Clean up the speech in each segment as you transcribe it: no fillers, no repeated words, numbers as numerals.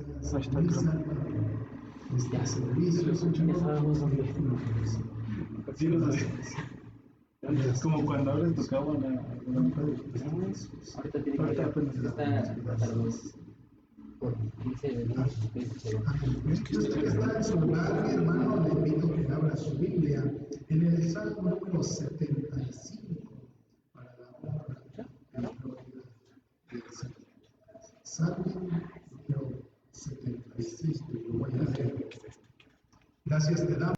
No está claro. Ya, servicio, ya sabemos dónde. Sí, lo sé. Es como cuando abres tu cámara. Ahorita tiene que Ahorita apenas está tardó por 15 minutos. Usted que está en su lugar, mi hermano, le invito a que abra su Biblia en el Salmo número 75 para la honra y la gloria del Señor. Salmo número 75, lo voy a leer. Gracias te damos.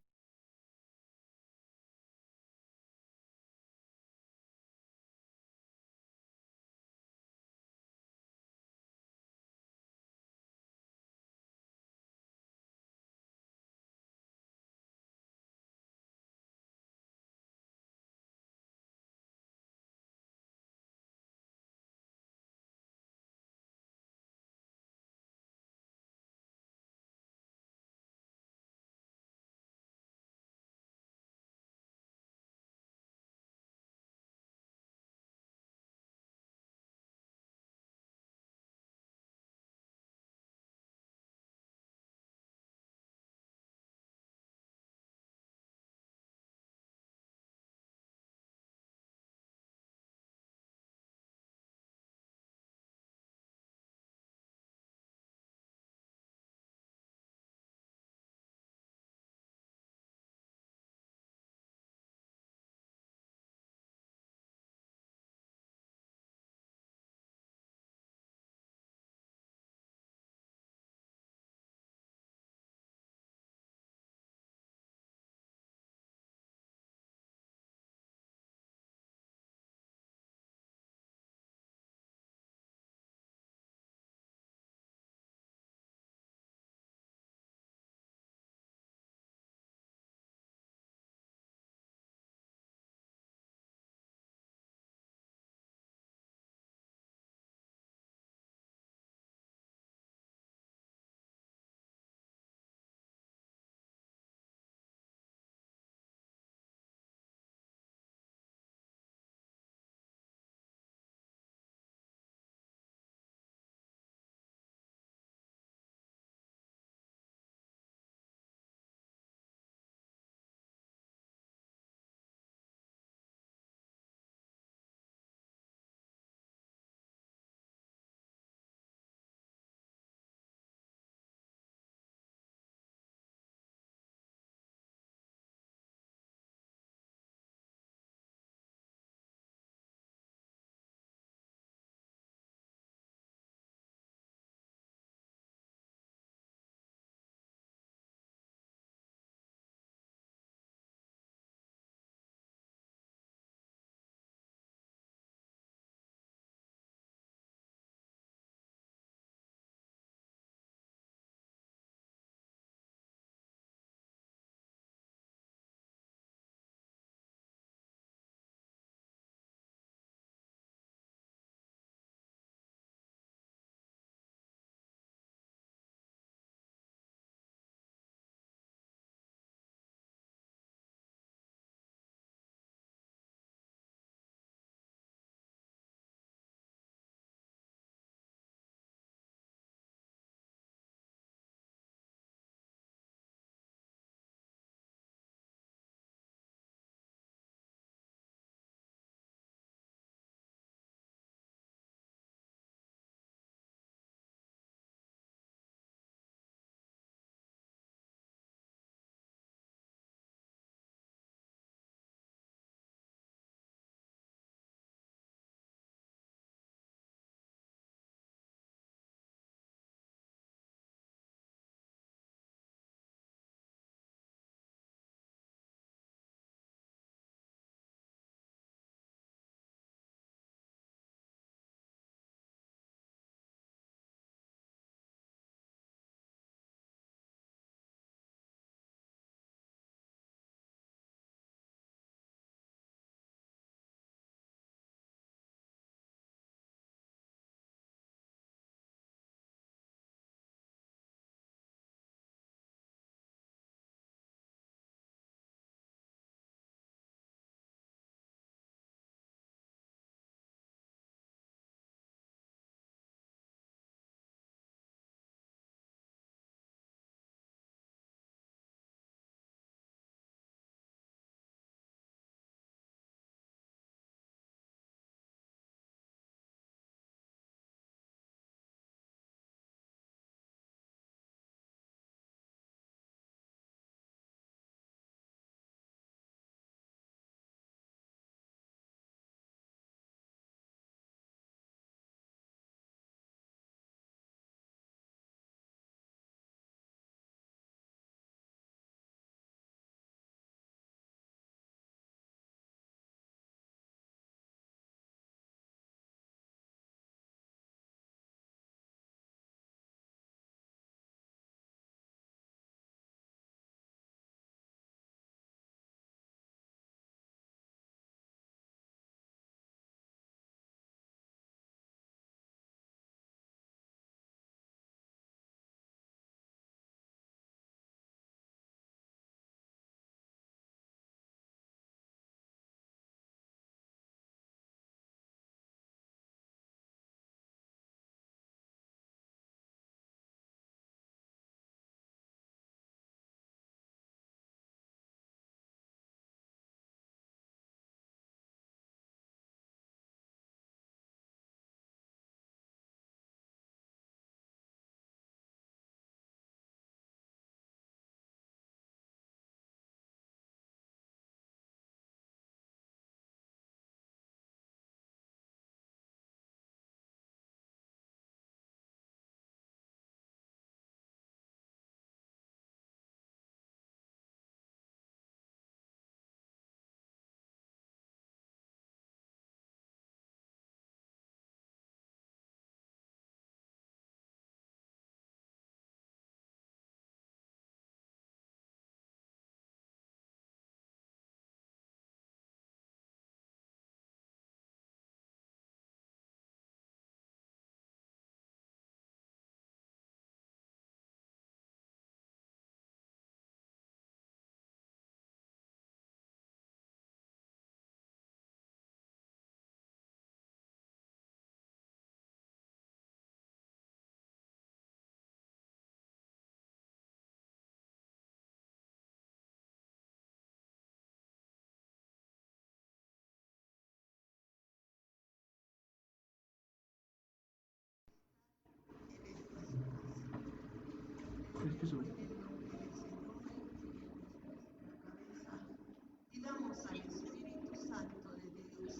Pidamos al Espíritu Santo de Dios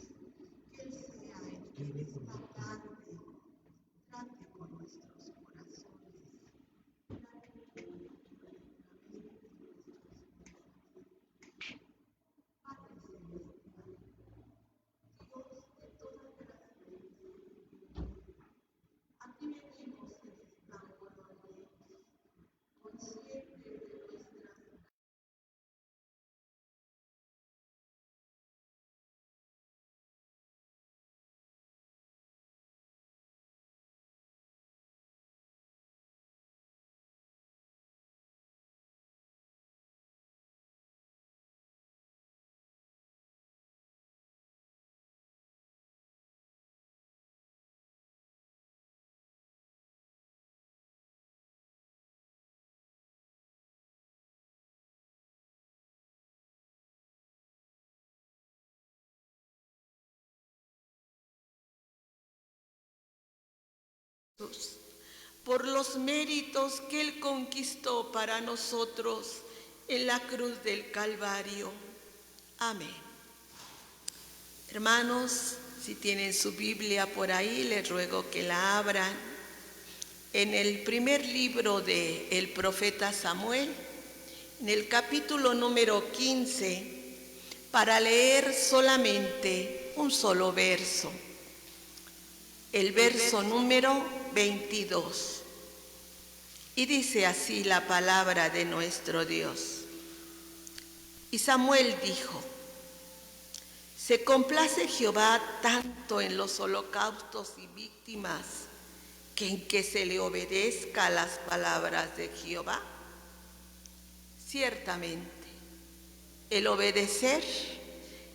que Él sea el que en esta tarde trate con nuestros corazones, trate con nuestra mente, Padre Celestial, Dios de toda gracia y misericordia, aquí venimos en esta hora, conscientes de nuestras por los méritos que Él conquistó para nosotros en la cruz del Calvario. Amén. Hermanos, si tienen su Biblia por ahí, les ruego que la abran en el primer libro del profeta Samuel, en el capítulo número 15, para leer solamente un solo verso. El verso número 22. Y dice así la palabra de nuestro Dios. Y Samuel dijo: ¿se complace Jehová tanto en los holocaustos y víctimas que en que se le obedezca a las palabras de Jehová? Ciertamente, el obedecer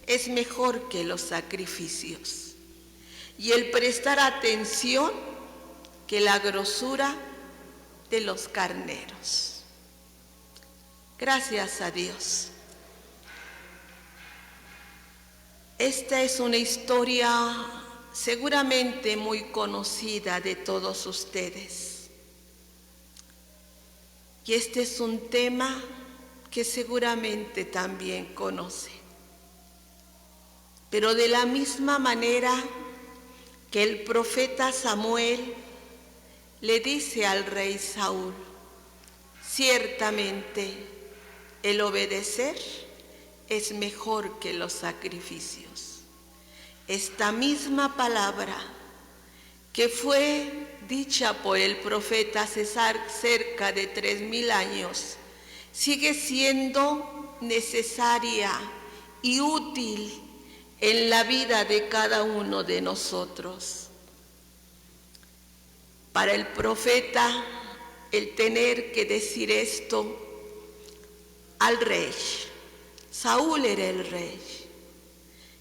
es mejor que los sacrificios, y el prestar atención que la grosura de los carneros. Gracias a Dios. Esta es una historia seguramente muy conocida de todos ustedes. Y este es un tema que seguramente también conoce. Pero de la misma manera que el profeta Samuel le dice al rey Saúl: ciertamente el obedecer es mejor que los sacrificios. Esta misma palabra que fue dicha por el profeta hace cerca de 3000 años sigue siendo necesaria y útil en la vida de cada uno de nosotros. Para el profeta, el tener que decir esto al rey. Saúl era el rey,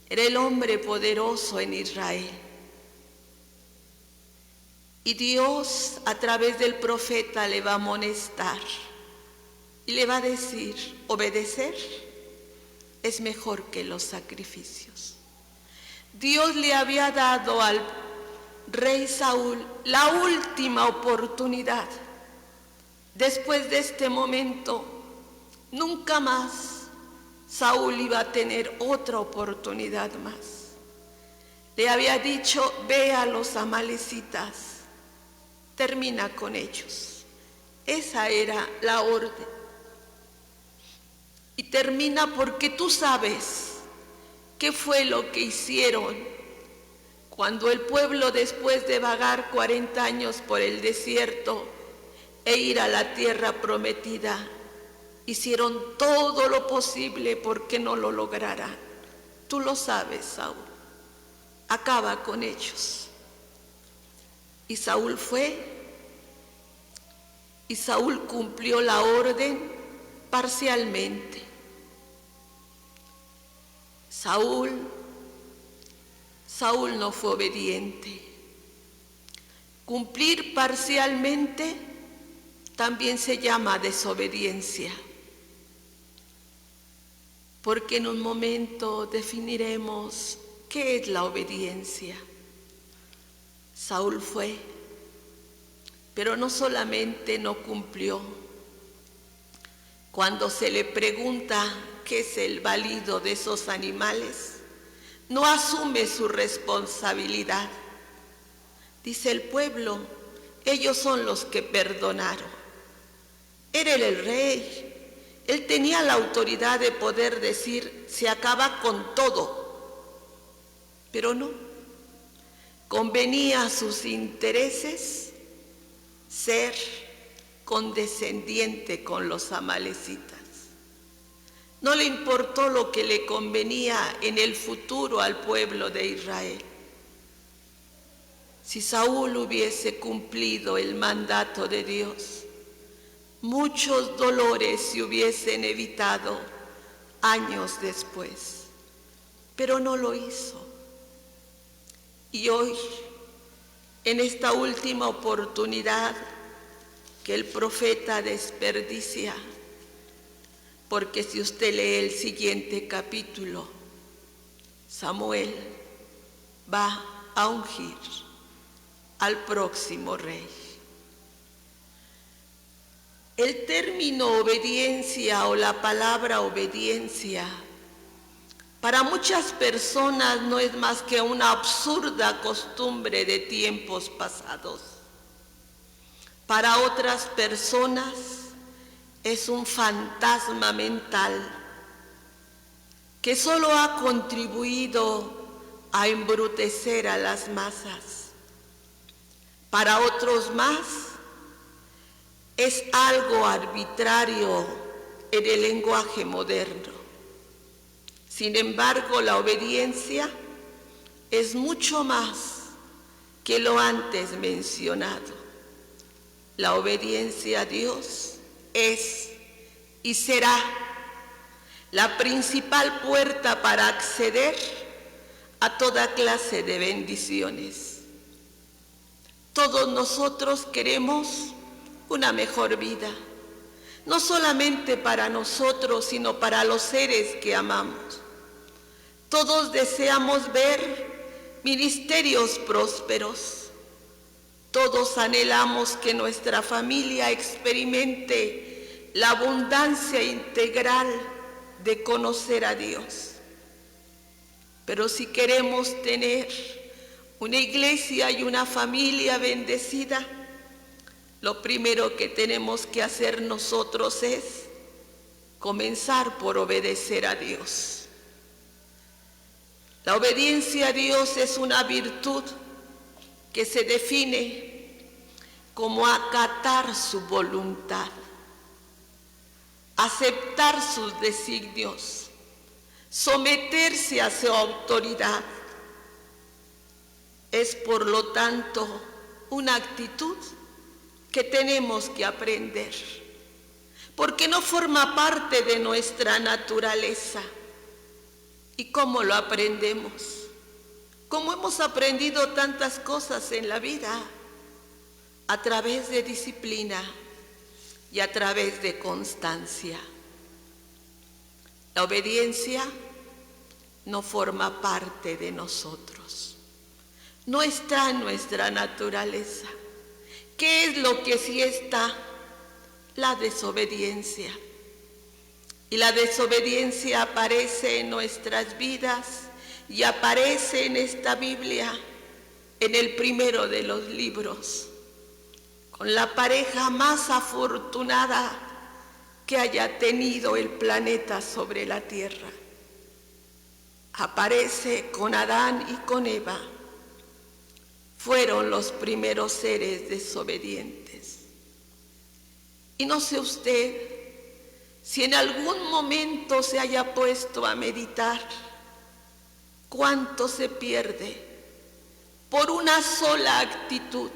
era el hombre poderoso en Israel. Y Dios, a través del profeta, le va a amonestar y le va a decir: obedecer es mejor que los sacrificios. Dios le había dado al rey Saúl la última oportunidad. Después de este momento, nunca más Saúl iba a tener otra oportunidad más. Le había dicho: ve a los amalecitas, termina con ellos. Esa era la orden. Y termina porque tú sabes qué fue lo que hicieron cuando el pueblo, después de vagar 40 años por el desierto e ir a la tierra prometida, hicieron todo lo posible porque no lo lograran. Tú lo sabes, Saúl. Acaba con ellos. Y Saúl fue, y Saúl cumplió la orden parcialmente. Saúl no fue obediente. Cumplir parcialmente también se llama desobediencia, porque en un momento definiremos qué es la obediencia. Saúl fue, pero no solamente no cumplió, cuando se le pregunta qué es el válido de esos animales, no asume su responsabilidad. Dice el pueblo, ellos son los que perdonaron. Era él el rey, él tenía la autoridad de poder decir, se acaba con todo, pero no, convenía a sus intereses ser condescendiente con los amalecitas. No le importó lo que le convenía en el futuro al pueblo de Israel. Si Saúl hubiese cumplido el mandato de Dios, muchos dolores se hubiesen evitado años después, pero no lo hizo. Y hoy, en esta última oportunidad que el profeta desperdicia, porque si usted lee el siguiente capítulo, Samuel va a ungir al próximo rey. El término obediencia o la palabra obediencia para muchas personas no es más que una absurda costumbre de tiempos pasados. Para otras personas es un fantasma mental que solo ha contribuido a embrutecer a las masas. Para otros más es algo arbitrario en el lenguaje moderno. Sin embargo, la obediencia es mucho más que lo antes mencionado. La obediencia a Dios es y será la principal puerta para acceder a toda clase de bendiciones. Todos nosotros queremos una mejor vida, no solamente para nosotros, sino para los seres que amamos. Todos deseamos ver ministerios prósperos. Todos anhelamos que nuestra familia experimente la abundancia integral de conocer a Dios. Pero si queremos tener una iglesia y una familia bendecida, lo primero que tenemos que hacer nosotros es comenzar por obedecer a Dios. La obediencia a Dios es una virtud que se define como acatar su voluntad, aceptar sus designios, someterse a su autoridad. Es por lo tanto una actitud que tenemos que aprender, porque no forma parte de nuestra naturaleza. ¿Y cómo lo aprendemos? Como hemos aprendido tantas cosas en la vida, a través de disciplina y a través de constancia. La obediencia no forma parte de nosotros, no está en nuestra naturaleza. ¿Qué es lo que sí está? La desobediencia. Y la desobediencia aparece en nuestras vidas y aparece en esta Biblia, en el primero de los libros, con la pareja más afortunada que haya tenido el planeta sobre la tierra. Aparece con Adán y con Eva. Fueron los primeros seres desobedientes. Y no sé usted si en algún momento se haya puesto a meditar cuánto se pierde por una sola actitud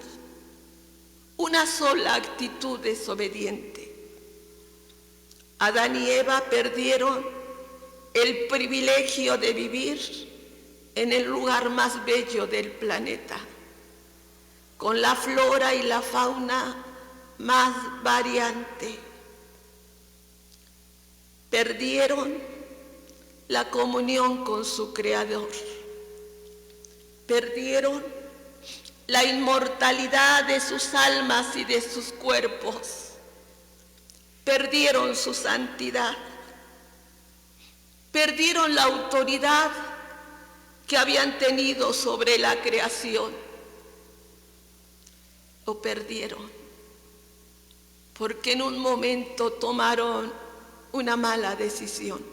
desobediente. Adán y Eva perdieron el privilegio de vivir en el lugar más bello del planeta, con la flora y la fauna más variante. Perdieron la comunión con su Creador. Perdieron la inmortalidad de sus almas y de sus cuerpos. perdieron su santidad, perdieron la autoridad que habían tenido sobre la creación. Lo perdieron porque en un momento tomaron una mala decisión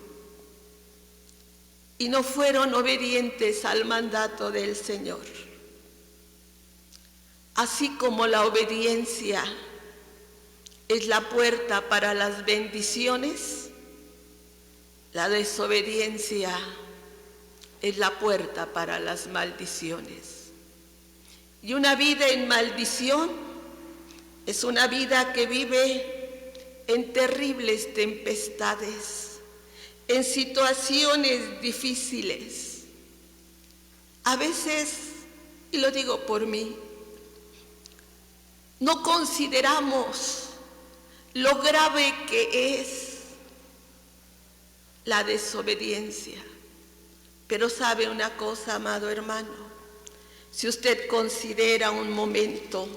y no fueron obedientes al mandato del Señor. Así como la obediencia es la puerta para las bendiciones, la desobediencia es la puerta para las maldiciones. Y una vida en maldición es una vida que vive en terribles tempestades, en situaciones difíciles. A veces, y lo digo por mí, no consideramos lo grave que es la desobediencia. Pero sabe una cosa, amado hermano, si usted considera un momento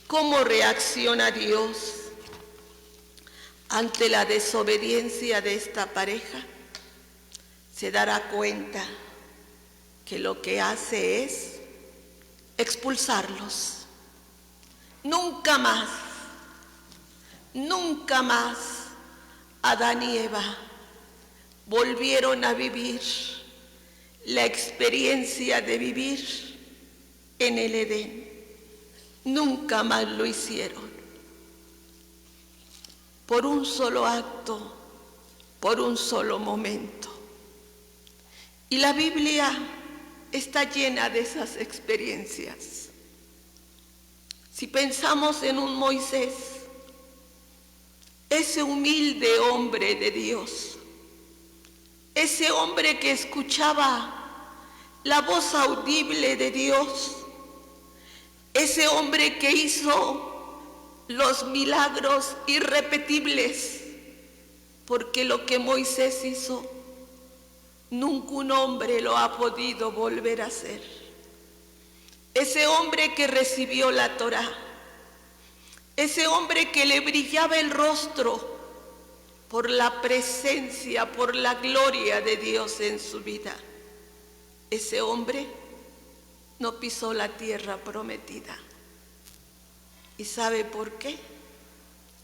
cómo reacciona Dios ante la desobediencia de esta pareja, se dará cuenta que lo que hace es expulsarlos. Nunca más Adán y Eva volvieron a vivir la experiencia de vivir en el Edén. Nunca más lo hicieron. Por un solo acto, por un solo momento. Y la Biblia está llena de esas experiencias. Si pensamos en un Moisés, ese humilde hombre de Dios, ese hombre que escuchaba la voz audible de Dios, ese hombre que hizo los milagros irrepetibles, porque lo que Moisés hizo, nunca un hombre lo ha podido volver a hacer. Ese hombre que recibió la Torá, ese hombre que le brillaba el rostro por la presencia, por la gloria de Dios en su vida. Ese hombre no pisó la tierra prometida. ¿Y sabe por qué?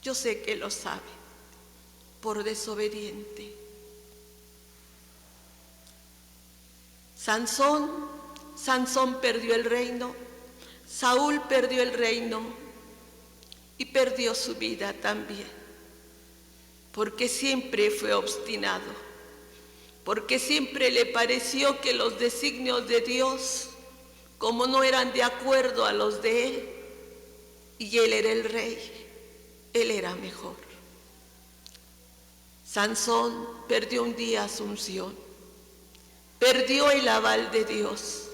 Yo sé que lo sabe. Por desobediente. Sansón perdió el reino, Saúl perdió el reino y perdió su vida también, porque siempre fue obstinado, porque siempre le pareció que los designios de Dios, como no eran de acuerdo a los de él, y él era el rey, él era mejor. Sansón perdió un día su unción, perdió el aval de Dios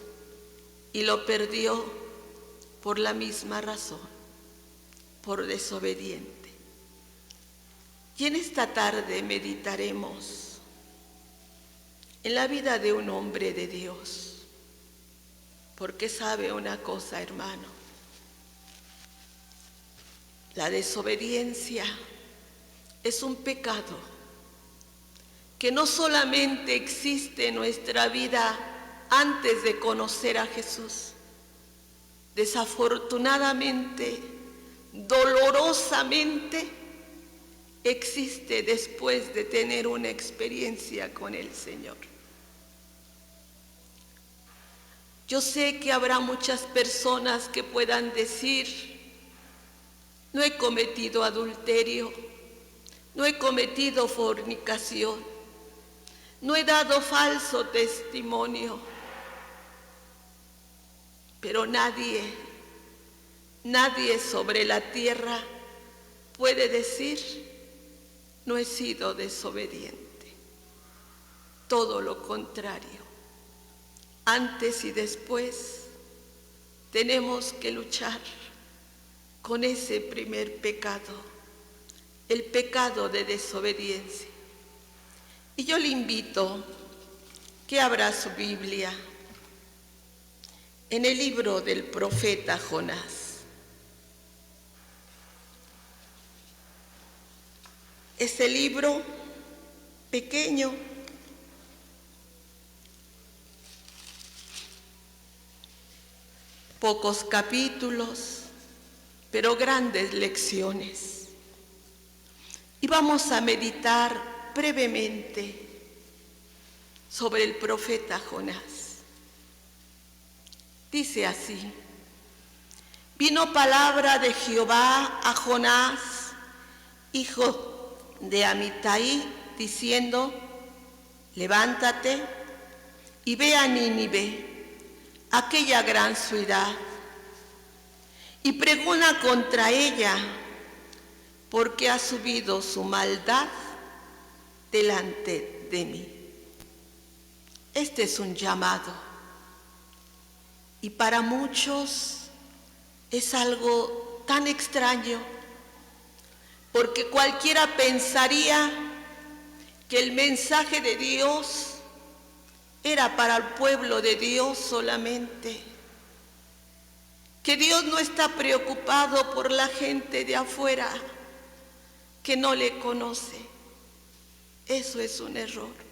y lo perdió por la misma razón, por desobediente. Y en esta tarde meditaremos en la vida de un hombre de Dios, porque sabe una cosa, hermano, la desobediencia es un pecado que no solamente existe en nuestra vida antes de conocer a Jesús, desafortunadamente, dolorosamente, existe después de tener una experiencia con el Señor. Yo sé que habrá muchas personas que puedan decir: no he cometido adulterio, no he cometido fornicación, no he dado falso testimonio. Pero nadie sobre la tierra puede decir: no he sido desobediente. Todo lo contrario. Antes y después tenemos que luchar con ese primer pecado, el pecado de desobediencia. Y yo le invito que abra su Biblia en el libro del profeta Jonás. ese libro pequeño, pocos capítulos, pero grandes lecciones. Y vamos a meditar brevemente sobre el profeta Jonás. Dice así: vino palabra de Jehová a Jonás, hijo de Amitai, diciendo: levántate y ve a Nínive, aquella gran ciudad, y pregona contra ella, porque ha subido su maldad delante de mí. Este es un llamado, y para muchos es algo tan extraño, porque cualquiera pensaría que el mensaje de Dios era para el pueblo de Dios solamente, que Dios no está preocupado por la gente de afuera que no le conoce. Eso es un error.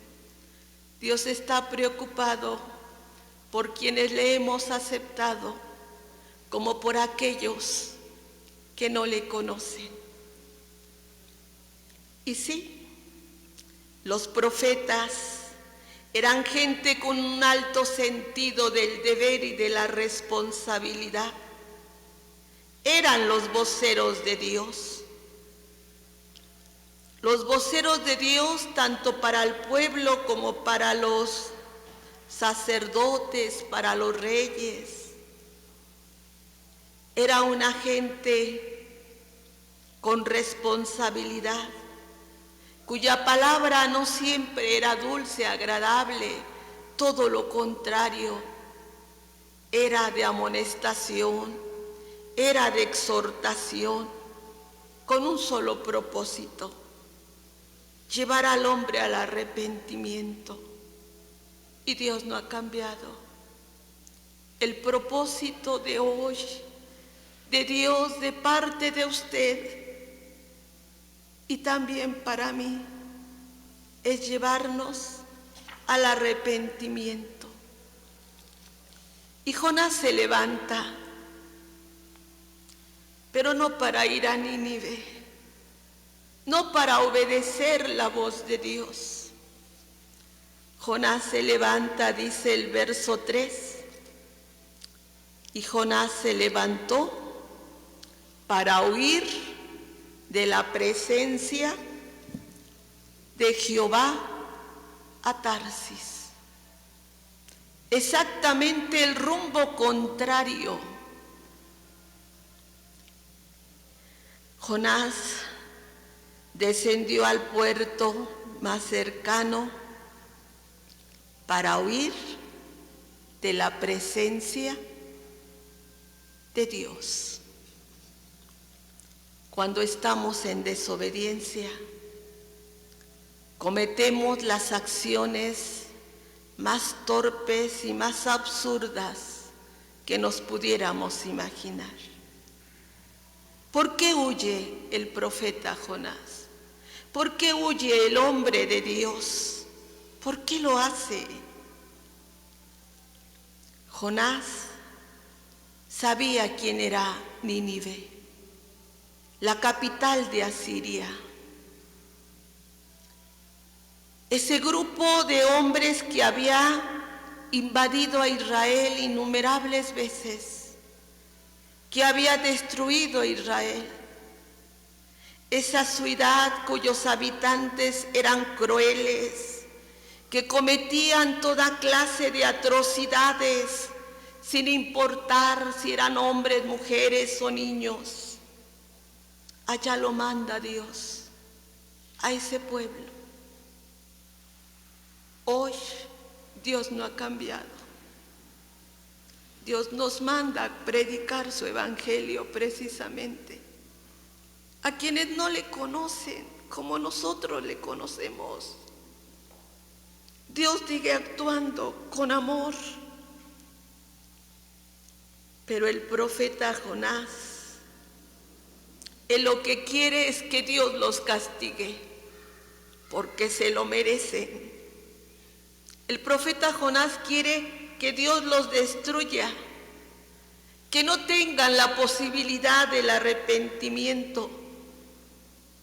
Dios está preocupado por quienes le hemos aceptado, como por aquellos que no le conocen. Y sí, los profetas eran gente con un alto sentido del deber y de la responsabilidad. Eran los voceros de Dios. Los voceros de Dios tanto para el pueblo como para los sacerdotes, para los reyes. Era una gente con responsabilidad, cuya palabra no siempre era dulce, agradable, todo lo contrario, era de amonestación, era de exhortación, con un solo propósito: llevar al hombre al arrepentimiento. Y Dios no ha cambiado. El propósito de hoy, de Dios, de parte de usted y también para mí, es llevarnos al arrepentimiento. Y Jonás se levanta, pero no para ir a Nínive, no para obedecer la voz de Dios. Jonás se levanta, dice el verso 3, y Jonás se levantó para huir de la presencia de Jehová a Tarsis. Exactamente el rumbo contrario. Jonás descendió al puerto más cercano para huir de la presencia de Dios. Cuando estamos en desobediencia, cometemos las acciones más torpes y más absurdas que nos pudiéramos imaginar. ¿Por qué huye el profeta Jonás? ¿Por qué huye el hombre de Dios? ¿Por qué lo hace? Jonás sabía quién era Nínive, la capital de Asiria. Ese grupo de hombres que había invadido a Israel innumerables veces, que había destruido a Israel. Esa ciudad cuyos habitantes eran crueles, que cometían toda clase de atrocidades, sin importar si eran hombres, mujeres o niños. Allá lo manda Dios, a ese pueblo. Hoy Dios no ha cambiado. Dios nos manda a predicar su evangelio precisamente a quienes no le conocen como nosotros le conocemos. Dios sigue actuando con amor, pero el profeta Jonás, él lo que quiere es que Dios los castigue. porque se lo merecen. El profeta Jonás quiere que Dios los destruya, que no tengan la posibilidad del arrepentimiento,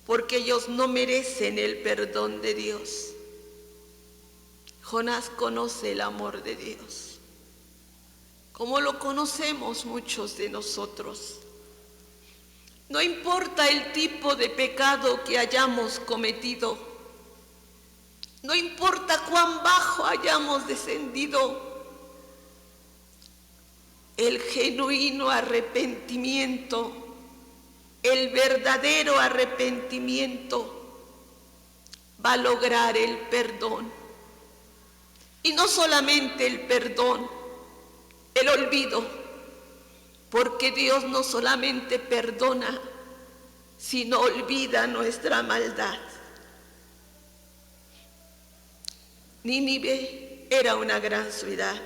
porque ellos no merecen el perdón de Dios. Jonás conoce el amor de Dios, como lo conocemos muchos de nosotros. No importa el tipo de pecado que hayamos cometido, no importa cuán bajo hayamos descendido, el genuino arrepentimiento, el verdadero arrepentimiento va a lograr el perdón. Y no solamente el perdón, el olvido, porque Dios no solamente perdona, sino olvida nuestra maldad. Nínive era una gran ciudad,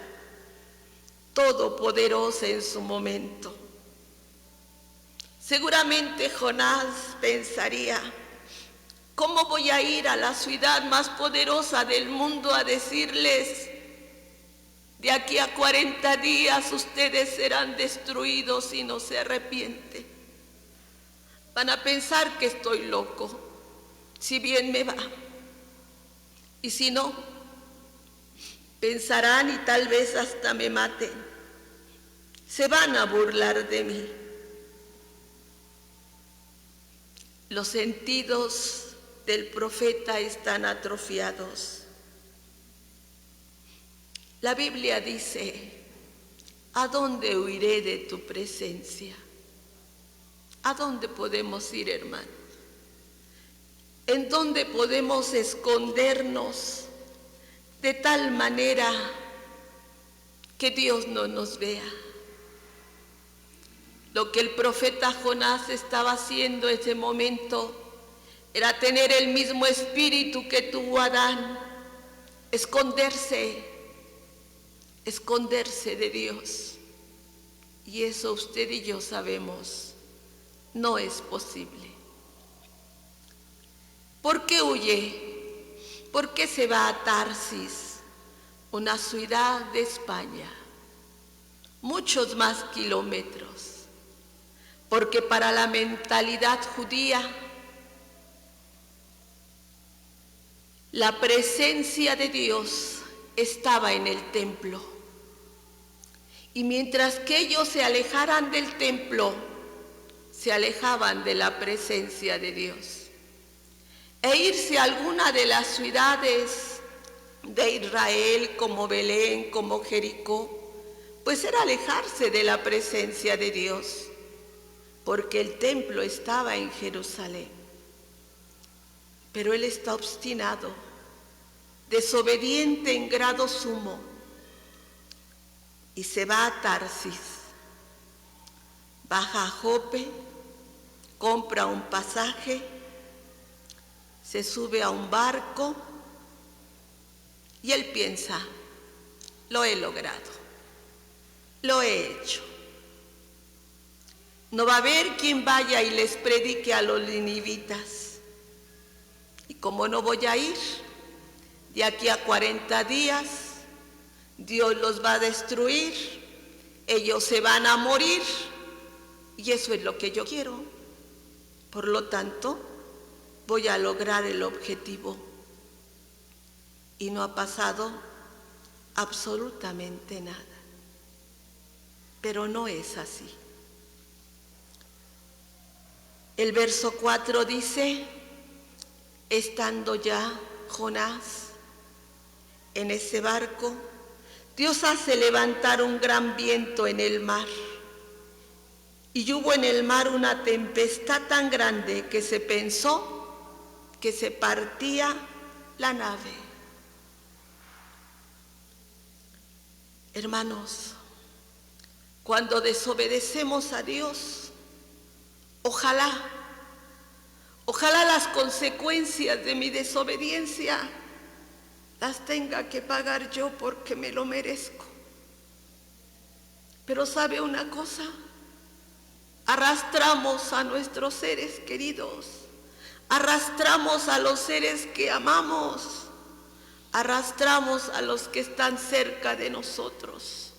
todopoderosa en su momento. Seguramente Jonás pensaría: ¿cómo voy a ir a la ciudad más poderosa del mundo a decirles, de aquí a 40 días ustedes serán destruidos si no se arrepienten? Van a pensar que estoy loco, si bien me va. Y si no, pensarán y tal vez hasta me maten. Se van a burlar de mí. Los sentidos del profeta están atrofiados. La Biblia dice: ¿a dónde huiré de tu presencia? ¿A dónde podemos ir, hermano? ¿En dónde podemos escondernos de tal manera que Dios no nos vea? Lo que el profeta Jonás estaba haciendo en ese momento era tener el mismo espíritu que tuvo Adán, esconderse de Dios. Y eso usted y yo sabemos, no es posible. ¿Por qué huye? ¿Por qué se va a Tarsis, una ciudad de España? Muchos más kilómetros. Porque para la mentalidad judía, la presencia de Dios estaba en el templo. Y mientras que ellos se alejaran del templo, se alejaban de la presencia de Dios. E irse a alguna de las ciudades de Israel, como Belén, como Jericó, pues era alejarse de la presencia de Dios, porque el templo estaba en Jerusalén. Pero él está obstinado, desobediente en grado sumo, y se va a Tarsis. Baja a Jope, compra un pasaje, se sube a un barco y él piensa: lo he logrado, lo he hecho. No va a haber quien vaya y les predique a los ninivitas. Y como no voy a ir, de aquí a 40 días, Dios los va a destruir, ellos se van a morir, y eso es lo que yo quiero. Por lo tanto, voy a lograr el objetivo. Y no ha pasado absolutamente nada. Pero no es así. El verso 4 dice: estando ya Jonás en ese barco, Dios hace levantar un gran viento en el mar. Y hubo en el mar una tempestad tan grande que se pensó que se partía la nave. Hermanos, cuando desobedecemos a Dios, ojalá las consecuencias de mi desobediencia las tenga que pagar yo porque me lo merezco. Pero ¿sabe una cosa? Arrastramos a nuestros seres queridos, Arrastramos a los seres que amamos, arrastramos a los que están cerca de nosotros.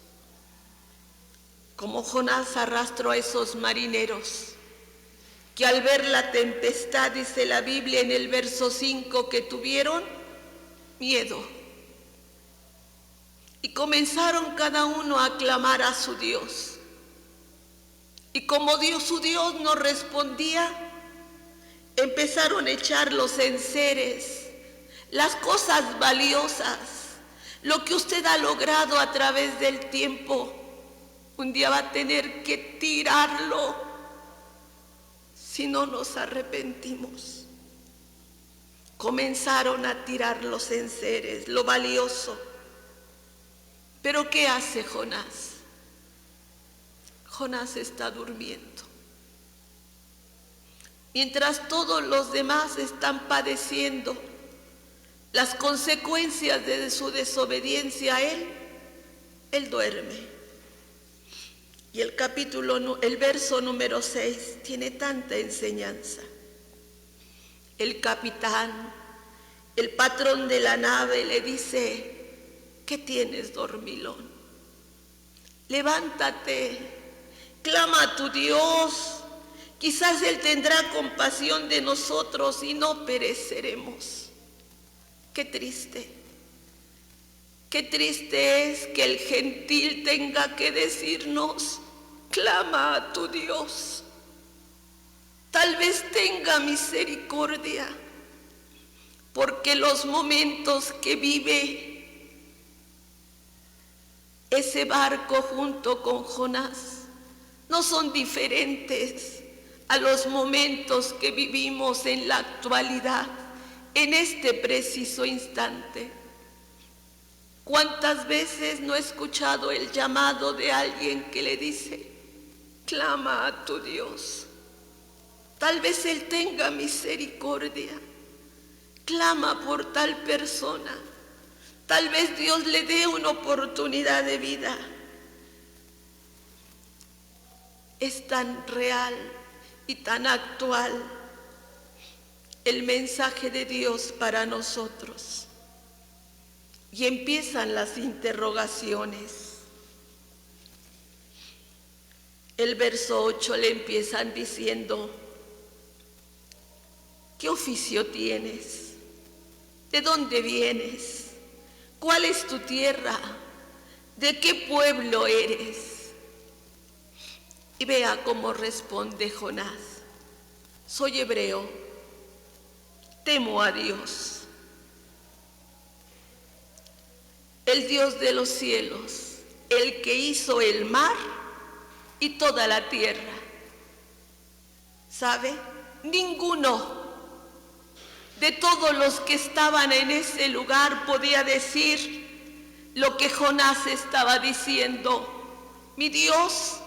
Como Jonás arrastró a esos marineros que al ver la tempestad, dice la Biblia en el verso 5, que tuvieron miedo. Y comenzaron cada uno a clamar a su Dios. Y como su Dios no respondía, empezaron a echar los enseres, las cosas valiosas, lo que usted ha logrado a través del tiempo. Un día va a tener que tirarlo si no nos arrepentimos. Comenzaron a tirar los enseres, lo valioso. Pero ¿qué hace Jonás? Jonás está durmiendo. Mientras todos los demás están padeciendo las consecuencias de su desobediencia a él duerme. Y el verso número 6 tiene tanta enseñanza. El capitán, el patrón de la nave le dice: ¿qué tienes, dormilón? Levántate, clama a tu Dios, quizás Él tendrá compasión de nosotros y no pereceremos. Qué triste es que el gentil tenga que decirnos: clama a tu Dios, tal vez tenga misericordia, porque los momentos que vive ese barco junto con Jonás no son diferentes a los momentos que vivimos en la actualidad, en este preciso instante. ¿Cuántas veces no he escuchado el llamado de alguien que le dice: clama a tu Dios, tal vez Él tenga misericordia, clama por tal persona, tal vez Dios le dé una oportunidad de vida? Es tan real y tan actual el mensaje de Dios para nosotros. Y empiezan las interrogaciones. El verso 8 le empiezan diciendo: ¿qué oficio tienes? ¿De dónde vienes? ¿Cuál es tu tierra? ¿De qué pueblo eres? Y vea cómo responde Jonás: soy hebreo, temo a Dios, el Dios de los cielos, el que hizo el mar y toda la tierra. ¿Sabe? Ninguno de todos los que estaban en ese lugar podía decir lo que Jonás estaba diciendo. Mi Dios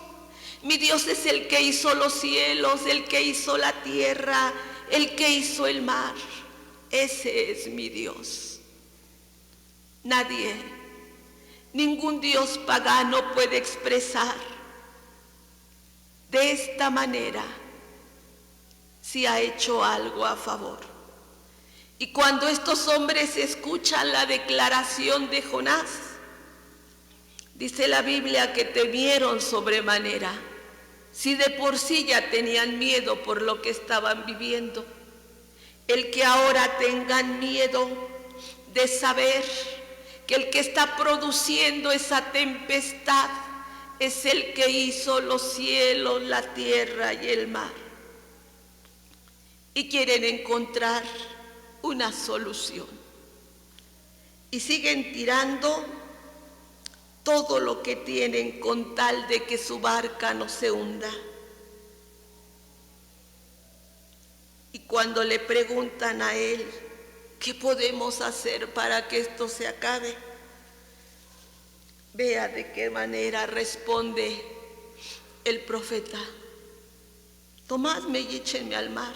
es el que hizo los cielos, el que hizo la tierra, el que hizo el mar. Ese es mi Dios. Nadie, ningún Dios pagano puede expresar de esta manera si ha hecho algo a favor. Y cuando estos hombres escuchan la declaración de Jonás, dice la Biblia que temieron sobremanera. Si de por sí ya tenían miedo por lo que estaban viviendo, el que ahora tengan miedo de saber que el que está produciendo esa tempestad es el que hizo los cielos, la tierra y el mar. Y quieren encontrar una solución. Y siguen tirando todo lo que tienen con tal de que su barca no se hunda. Y cuando le preguntan a él: ¿qué podemos hacer para que esto se acabe? Vea de qué manera responde el profeta: tomadme y échenme al mar.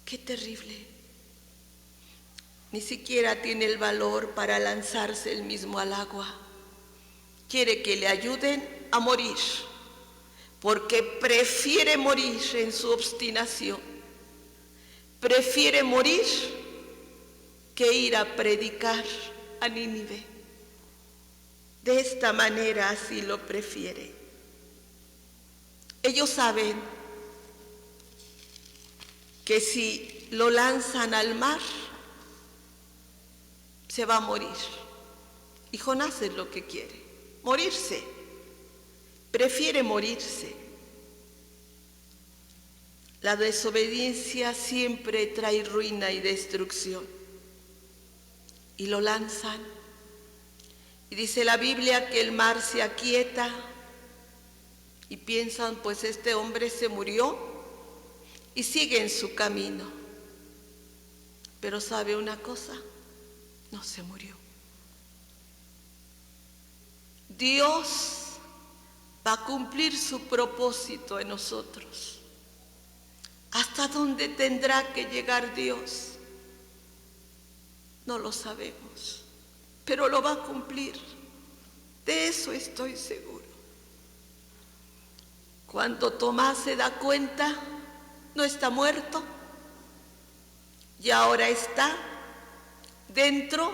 Qué terrible. Ni siquiera tiene el valor para lanzarse él mismo al agua. Quiere que le ayuden a morir, porque prefiere morir en su obstinación, prefiere morir que ir a predicar a Nínive. De esta manera así lo prefiere. Ellos saben que si lo lanzan al mar, se va a morir. Y Jonás es lo que quiere, morirse. Prefiere morirse. La desobediencia siempre trae ruina y destrucción. Y lo lanzan. Y dice la Biblia que el mar se aquieta y piensan, pues este hombre se murió, y siguen su camino. Pero ¿sabe una cosa? No se murió. Dios va a cumplir su propósito en nosotros. ¿Hasta dónde tendrá que llegar Dios? No lo sabemos, pero lo va a cumplir. De eso estoy seguro. Cuando Tomás se da cuenta, no está muerto y ahora está dentro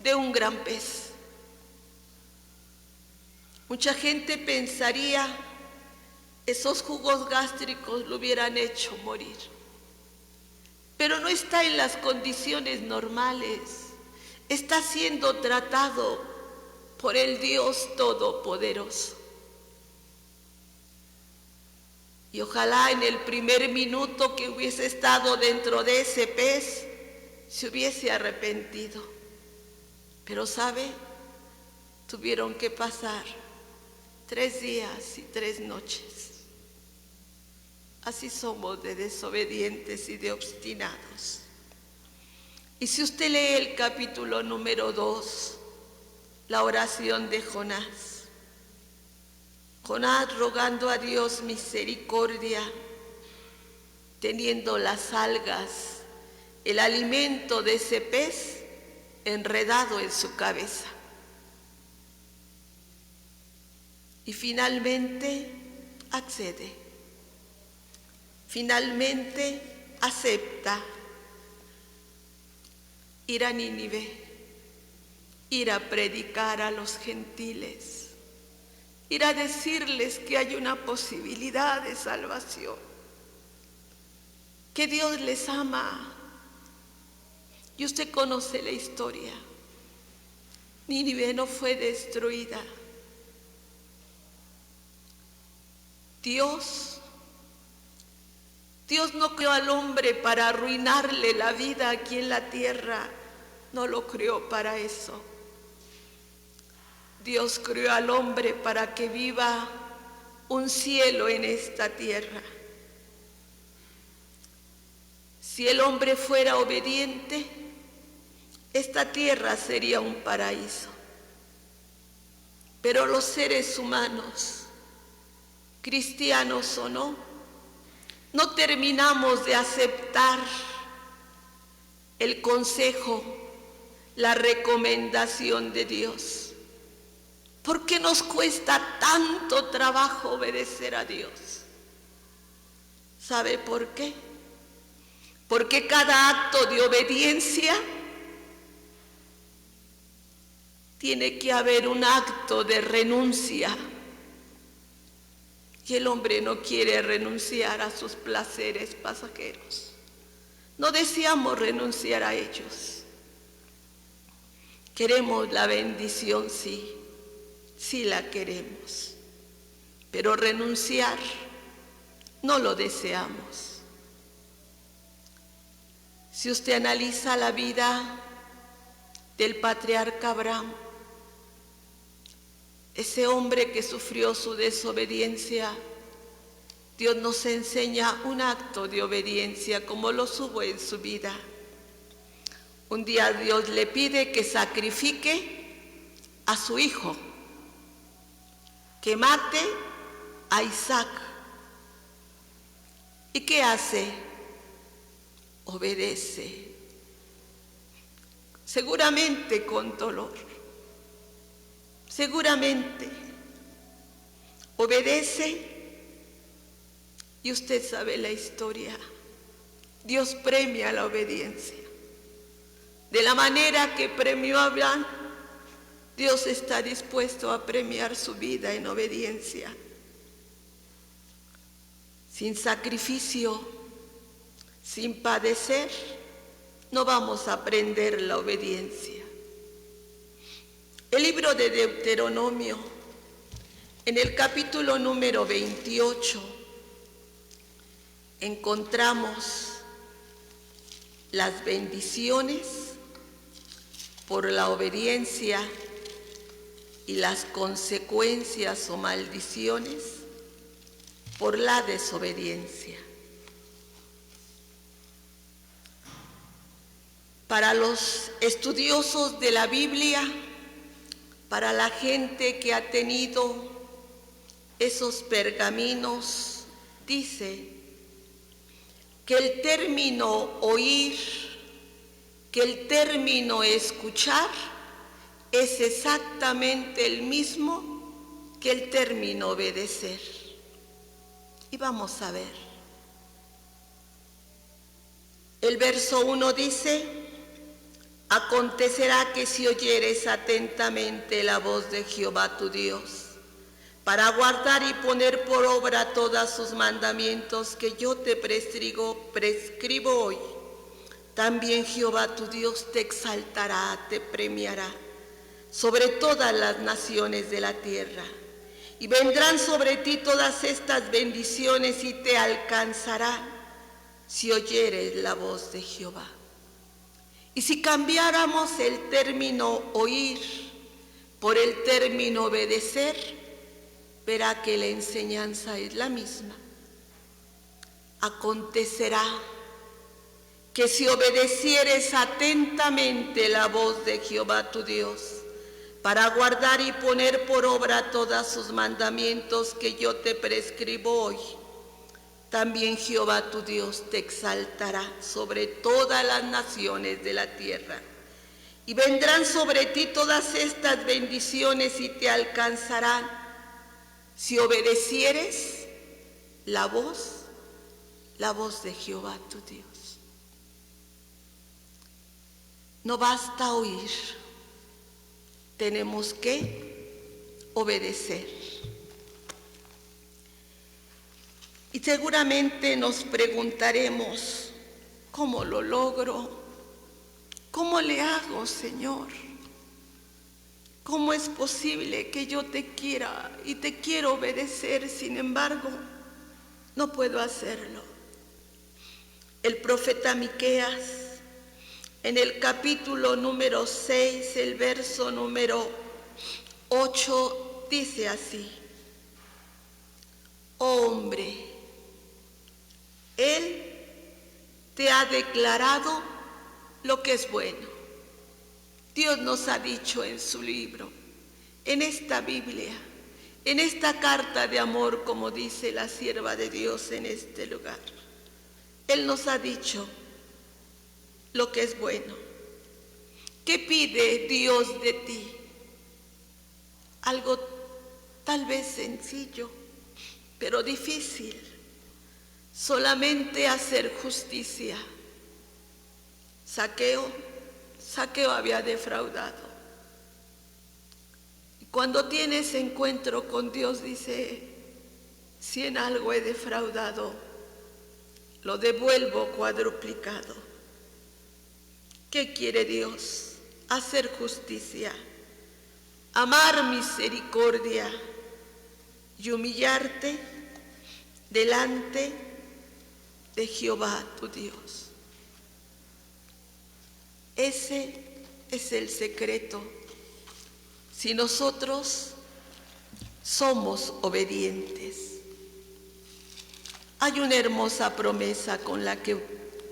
de un gran pez. Mucha gente pensaría, esos jugos gástricos lo hubieran hecho morir. Pero no está en las condiciones normales. Está siendo tratado por el Dios Todopoderoso. Y ojalá en el primer minuto que hubiese estado dentro de ese pez, se hubiese arrepentido. Pero ¿sabe? Tuvieron que pasar 3 días y 3 noches. Así somos de desobedientes y de obstinados. Y si usted lee el capítulo número 2, la oración de Jonás, Jonás rogando a Dios misericordia, teniendo las algas, el alimento de ese pez enredado en su cabeza. Y finalmente accede, finalmente acepta ir a Nínive, ir a predicar a los gentiles, ir a decirles que hay una posibilidad de salvación, que Dios les ama. Y usted conoce la historia. Nínive no fue destruida. Dios no creó al hombre para arruinarle la vida aquí en la tierra, no lo creó para eso. Dios creó al hombre para que viva un cielo en esta tierra. Si el hombre fuera obediente, esta tierra sería un paraíso. Pero los seres humanos, cristianos o no, no terminamos de aceptar el consejo, la recomendación de Dios. ¿Por qué nos cuesta tanto trabajo obedecer a Dios? ¿Sabe por qué? Porque cada acto de obediencia tiene que haber un acto de renuncia. Y el hombre no quiere renunciar a sus placeres pasajeros. No deseamos renunciar a ellos. Queremos la bendición, sí, sí la queremos. Pero renunciar no lo deseamos. Si usted analiza la vida del patriarca Abraham, ese hombre que sufrió su desobediencia, Dios nos enseña un acto de obediencia como lo hubo en su vida. Un día Dios le pide que sacrifique a su hijo, que mate a Isaac. ¿Y qué hace? Obedece, seguramente con dolor. Seguramente obedece Y usted sabe la historia. Dios premia la obediencia. De la manera que premió a Abraham, Dios está dispuesto a premiar su vida en obediencia. Sin sacrificio, sin padecer, no vamos a aprender la obediencia. El libro de Deuteronomio, en el capítulo número 28, encontramos las bendiciones por la obediencia y las consecuencias o maldiciones por la desobediencia. Para los estudiosos de la Biblia, para la gente que ha tenido esos pergaminos, dice que el término oír, que el término escuchar es exactamente el mismo que el término obedecer. Y vamos a ver. El verso 1 dice: acontecerá que si oyeres atentamente la voz de Jehová tu Dios, para guardar y poner por obra todos sus mandamientos que yo te prescribo hoy, también Jehová tu Dios te exaltará, te premiará sobre todas las naciones de la tierra. Y vendrán sobre ti todas estas bendiciones y te alcanzarán si oyeres la voz de Jehová. Y si cambiáramos el término oír por el término obedecer, verá que la enseñanza es la misma. Acontecerá que si obedecieres atentamente la voz de Jehová tu Dios, para guardar y poner por obra todos sus mandamientos que yo te prescribo hoy, también Jehová tu Dios te exaltará sobre todas las naciones de la tierra. Y vendrán sobre ti todas estas bendiciones y te alcanzarán si obedecieres la voz de Jehová tu Dios. No basta oír, tenemos que obedecer. Y seguramente nos preguntaremos, ¿cómo lo logro? ¿Cómo le hago, Señor? ¿Cómo es posible que yo te quiera y te quiero obedecer, sin embargo, no puedo hacerlo? El profeta Miqueas, en el capítulo número 6, el verso número 8, dice así: oh hombre, Él te ha declarado lo que es bueno. Dios nos ha dicho en su libro, en esta Biblia, en esta carta de amor, como dice la sierva de Dios en este lugar. Él nos ha dicho lo que es bueno. ¿Qué pide Dios de ti? Algo tal vez sencillo, pero difícil. Solamente hacer justicia. Zaqueo había defraudado. Y cuando tienes encuentro con Dios, dice: si en algo he defraudado, lo devuelvo cuadruplicado. ¿Qué quiere Dios? Hacer justicia, amar misericordia y humillarte delante de Jehová tu Dios. Ese es el secreto. Si nosotros somos obedientes. Hay una hermosa promesa con la que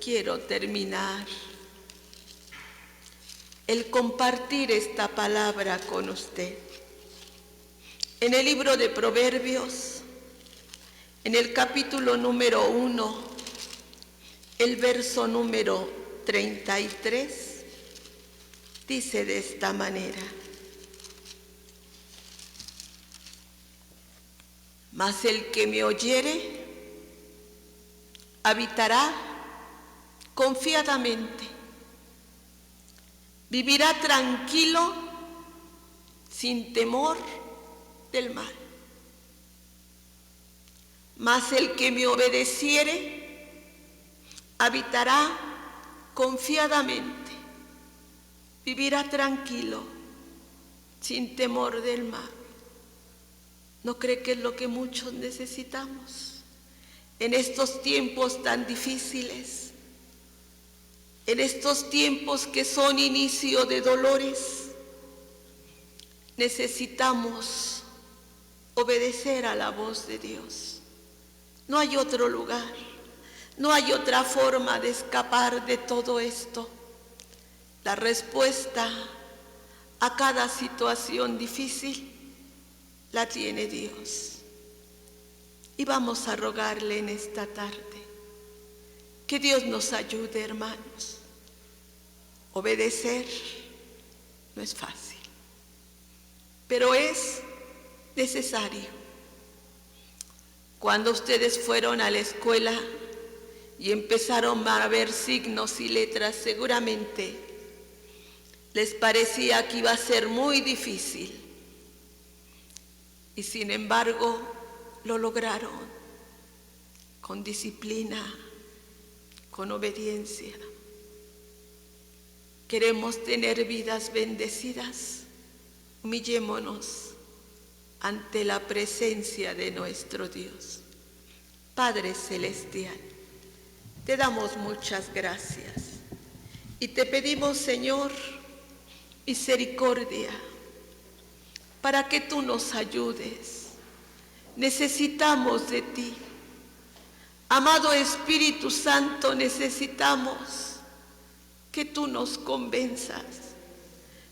quiero terminar. El compartir esta palabra con usted. En el libro de Proverbios, en el capítulo número 1, el verso número 33, dice de esta manera: mas el que me oyere habitará confiadamente, vivirá tranquilo, sin temor del mal. Mas el que me obedeciere, habitará confiadamente, vivirá tranquilo, sin temor del mal. ¿No cree que es lo que muchos necesitamos en estos tiempos tan difíciles? En estos tiempos que son inicio de dolores, necesitamos obedecer a la voz de Dios. No hay otro lugar, no hay otra forma de escapar de todo esto. La respuesta a cada situación difícil la tiene Dios. Y vamos a rogarle en esta tarde que Dios nos ayude, hermanos. Obedecer no es fácil, pero es necesario. Cuando ustedes fueron a la escuela y empezaron a ver signos y letras, seguramente les parecía que iba a ser muy difícil. Y sin embargo, lo lograron con disciplina, con obediencia. Queremos tener vidas bendecidas. Humillémonos ante la presencia de nuestro Dios. Padre Celestial, te damos muchas gracias y te pedimos, Señor, misericordia para que tú nos ayudes. Necesitamos de ti. Amado Espíritu Santo, necesitamos que tú nos convenzas,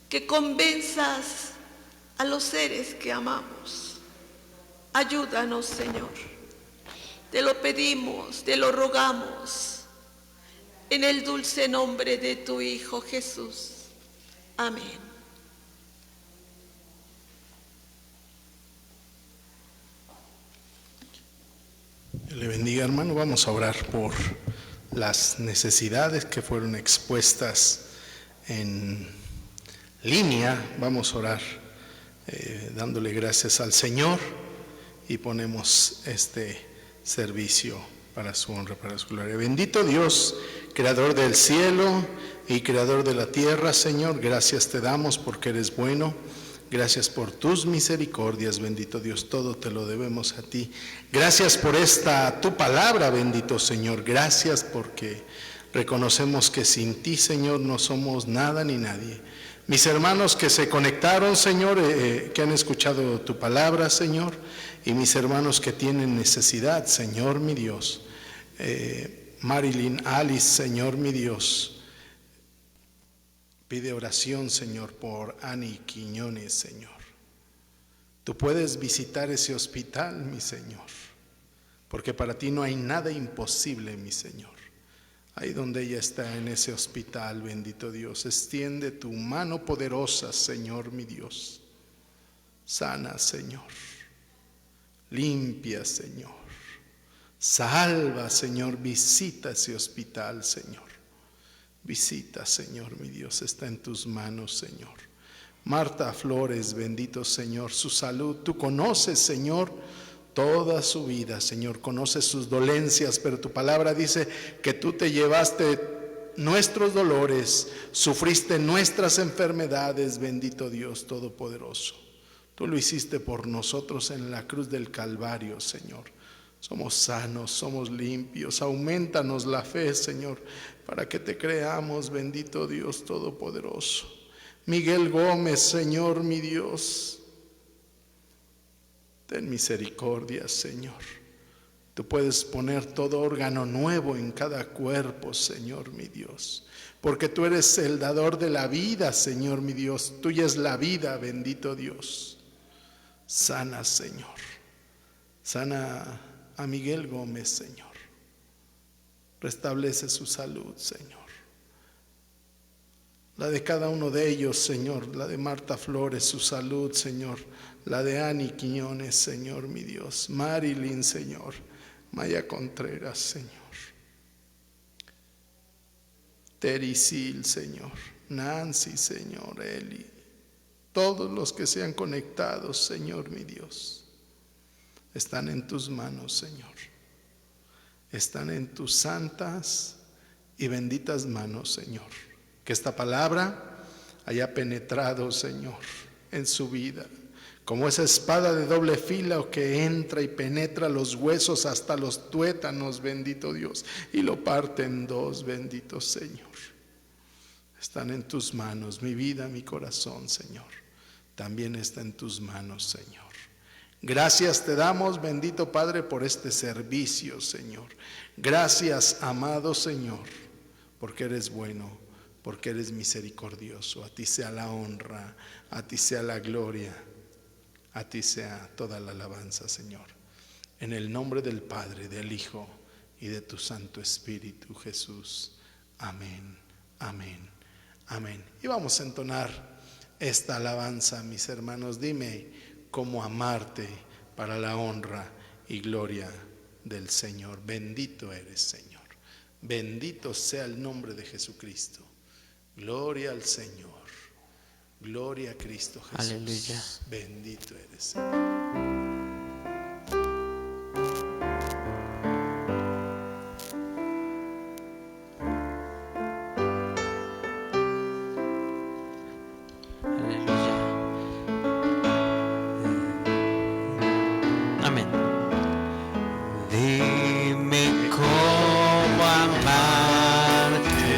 que convenzas a los seres que amamos. Ayúdanos, Señor. Te lo pedimos, te lo rogamos, en el dulce nombre de tu Hijo Jesús. Amén. Le bendiga, hermano. Vamos a orar por las necesidades que fueron expuestas en línea. Vamos a orar dándole gracias al Señor y ponemos este servicio para su honra, para su gloria. Bendito Dios, creador del cielo y creador de la tierra, Señor, gracias te damos porque eres bueno. Gracias por tus misericordias, bendito Dios, todo te lo debemos a ti. Gracias por esta tu palabra, bendito Señor. Gracias porque reconocemos que sin ti, Señor, no somos nada ni nadie. Mis hermanos que se conectaron, Señor, que han escuchado tu palabra, Señor, y mis hermanos que tienen necesidad, Señor mi Dios. Marilyn, Alice, Señor mi Dios. Pide oración, Señor, por Ani Quiñones, Señor. Tú puedes visitar ese hospital, mi Señor, porque para ti no hay nada imposible, mi Señor. Ahí donde ella está en ese hospital, bendito Dios, extiende tu mano poderosa, Señor, mi Dios. Sana, Señor. Limpia, Señor. Salva, Señor. Visita ese hospital, Señor. Visita, Señor, mi Dios, está en tus manos, Señor. Marta Flores, bendito Señor, su salud. Tú conoces, Señor, toda su vida, Señor. Conoces sus dolencias, pero tu palabra dice que tú te llevaste nuestros dolores, sufriste nuestras enfermedades, bendito Dios Todopoderoso. Tú lo hiciste por nosotros en la cruz del Calvario, Señor. Somos sanos, somos limpios. Aumentanos la fe, Señor, para que te creamos, bendito Dios Todopoderoso. Miguel Gómez, Señor, mi Dios, ten misericordia, Señor. Tú puedes poner todo órgano nuevo en cada cuerpo, Señor, mi Dios, porque tú eres el dador de la vida, Señor, mi Dios. Tuya es la vida, bendito Dios. Sana, Señor. Sana a Miguel Gómez, Señor. Restablece su salud, Señor. La de cada uno de ellos, Señor. La de Marta Flores, su salud, Señor. La de Ani Quiñones, Señor, mi Dios. Marilyn, Señor. Maya Contreras, Señor. Tericil, Señor, Nancy, Señor, Eli, todos los que sean conectados, Señor mi Dios, están en tus manos, Señor. Están en tus santas y benditas manos, Señor. Que esta palabra haya penetrado, Señor, en su vida, como esa espada de doble filo que entra y penetra los huesos hasta los tuétanos, bendito Dios, y lo parte en dos, bendito Señor. Están en tus manos, mi vida, mi corazón, Señor, también está en tus manos, Señor. Gracias te damos, bendito Padre, por este servicio, Señor. Gracias, amado Señor, porque eres bueno, porque eres misericordioso. A ti sea la honra, a ti sea la gloria, a ti sea toda la alabanza, Señor. En el nombre del Padre, del Hijo y de tu Santo Espíritu, Jesús. Amén, amén, amén. Y vamos a entonar esta alabanza, mis hermanos. Dime cómo amarte para la honra y gloria del Señor. Bendito eres, Señor. Bendito sea el nombre de Jesucristo. Gloria al Señor. Gloria a Cristo Jesús. Aleluya. Bendito eres, Señor. Amén. Dime cómo amarte,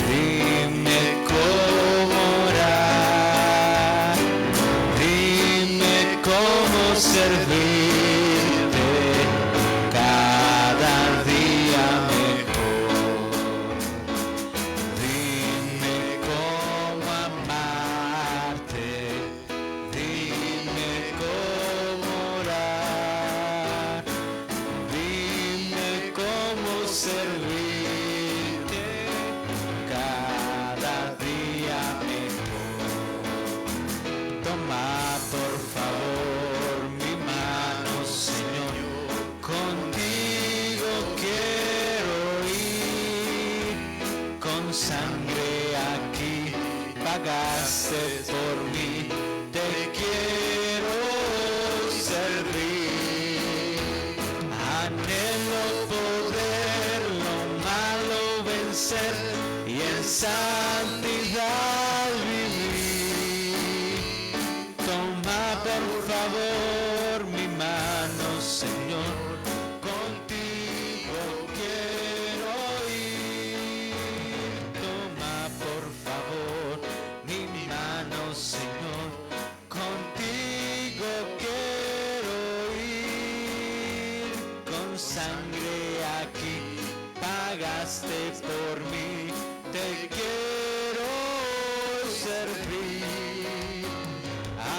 dime cómo orar, dime cómo servirte cada día mejor. Dime cómo amarte, dime cómo orar, dime cómo servirte cada día mejor. Toma por favor mi mano, Señor, contigo quiero ir, con sangre aquí pagaste por mí, te quiero servir. Anhelo poder lo malo vencer y en santidad vivir. Toma por favor mi mano, Señor, contigo quiero ir. Toma por favor mi mano, Señor, contigo quiero ir. Con sangre aquí pagaste por mí, te quiero servir.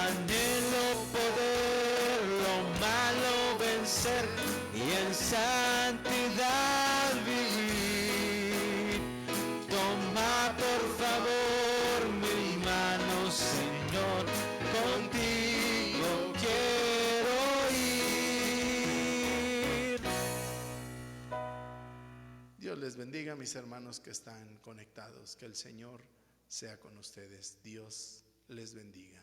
Anhelo poder lo malo vencer y en santidad vivir. Toma por favor mi mano, Señor, contigo quiero ir. Dios les bendiga, mis hermanos que están conectados. Que el Señor sea con ustedes. Dios les bendiga.